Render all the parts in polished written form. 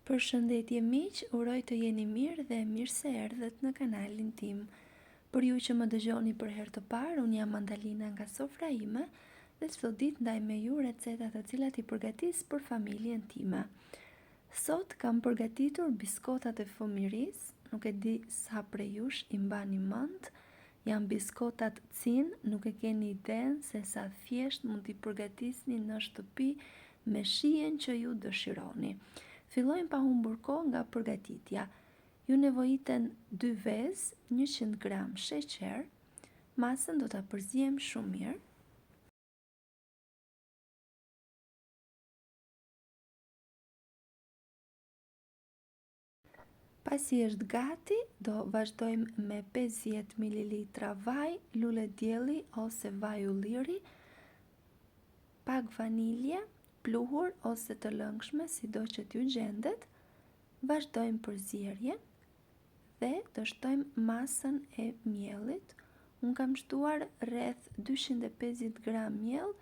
Përshëndetje miq, uroj të jeni mirë dhe mirë se erdhët në kanalin tim. Për ju që më dëgjoni për herë të parë, unë jam Mandalina nga sofra ime dhe çdo ditë ndaj me ju receta të cilat i përgatis për familjen time. Sot kam përgatitur biskotat e fëmirisë, nuk e di sa prej jush i mbani mend. Janë biskotat cin, nuk e keni iden se sa thjesht mund t'i përgatisni në shtëpi me shijen që ju dëshironi. Fillojmë pa humbur kohë nga përgatitja. Ju nevojiten 2 vezë, 100 gram sheqer. Masën do ta përzijem shumë mirë. Pasi është gati, do vazhdojmë me 50 ml vaj, lule dielli ose vaj ulliri, pak vanilje, pluhur ose të lëngshme, sido që t'ju gjendet. Vazhdojmë përzierjen dhe do shtojmë masën e miellit. Unë kam shtuar rreth 250 gram miell.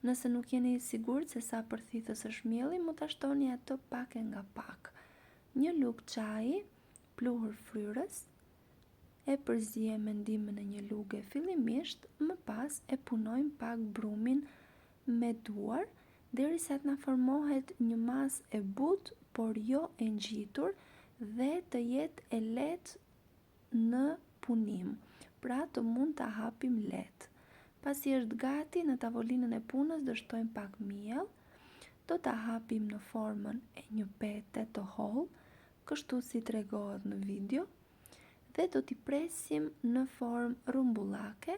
Nëse nuk jeni i sigurt se sa përthithës është mielli, mund ta shtoni atë pak e nga pak. 1 lugë çaji pluhur fryrës, e përzijem me ndihmën e një luge fillimisht, më pas e punojmë pak brumin me duar derisa të na formohet një masë e butë, por jo e ngjitur dhe të jetë e lehtë në punim. Pra të mund ta hapim lehtë. Pasi është gati, në tavolinën e punës do shtojmë pak miell. Do ta hapim në formën e një pete të hollë, kështu si tregohet në video, dhe do t'i presim në formë rrumbullake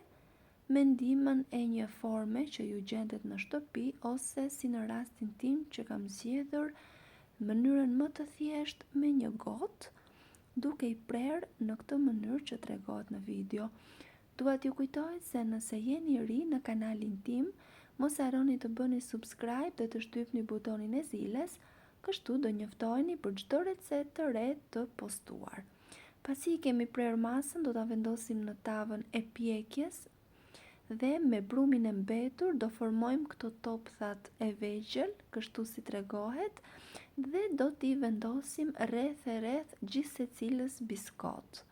me ndihmën e një forme që ju gjendet në shtëpi ose si në rastin tim që kam zgjedhur mënyrën më të thjeshtë me një gotë, duke i prerë në këtë mënyrë që tregohet në video. Dua t'ju kujtoj se nëse jeni ri në kanalin tim, mos harroni të bëni subscribe dhe të shtypni butonin e zilës, kështu do njoftoheni për çdo recetë të re të postuar. Pasi i kemi prerë masën, do ta vendosim në tavën e pjekjes dhe me brumin e mbetur do formojmë këto topthat e vegjël, kështu si tregohet, dhe do t'i vendosim rreth e rreth gjithë secilës biskot.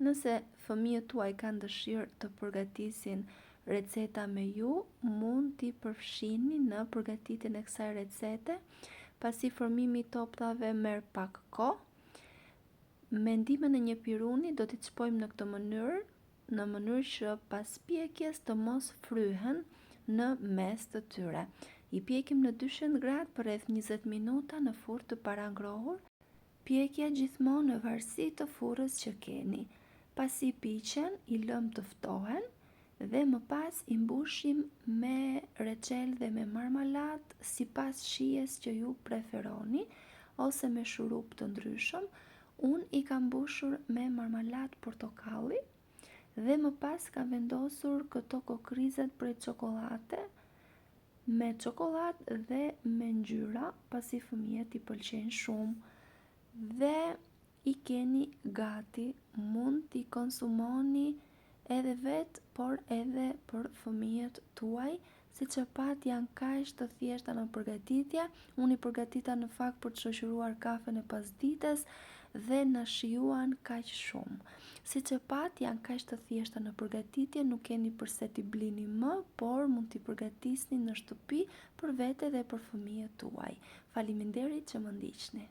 Nëse fëmijët tuaj kanë dëshirë të përgatisin receta me ju, mund t'i përfshini në përgatitjen e kësaj recete. Pasi formimi i topthave merr pak kohë, me ndihmën e një piruni do t'i çpojmë në këtë mënyrë që pas pjekjes të mos fryhen në mes të tyre. I pjekim në 200 gradë për rreth 20 minuta në furrë të parangrohur. Pjekja gjithmonë në varësi të furrës që keni. Pasi piqen, i lëm të ftohen dhe më pas i mbushim me reçel dhe me marmaladë sipas shijes që ju preferoni ose me shurup të ndryshëm. Unë i kam mbushur me marmaladë portokalli dhe më pas ka vendosur këto kokrizat prej çokoladate, me çokoladë dhe me ngjyra, pasi fëmijët i pëlqejnë shumë. Dhe i keni gati, mund t'i konsumoni edhe vetë, por edhe për fëmijët tuaj, siç e pat janë kaq të thjeshta në përgatitje. Unë i përgatita në fakt për të shoqëruar kafen e pasdites dhe na shijuan kaq shumë. Siç e pat janë kaq të thjeshta në përgatitje, nuk keni përse t'i blini më, por mund t'i përgatisni në shtëpi për vete dhe për fëmijët tuaj. Faleminderit që më ndiqni.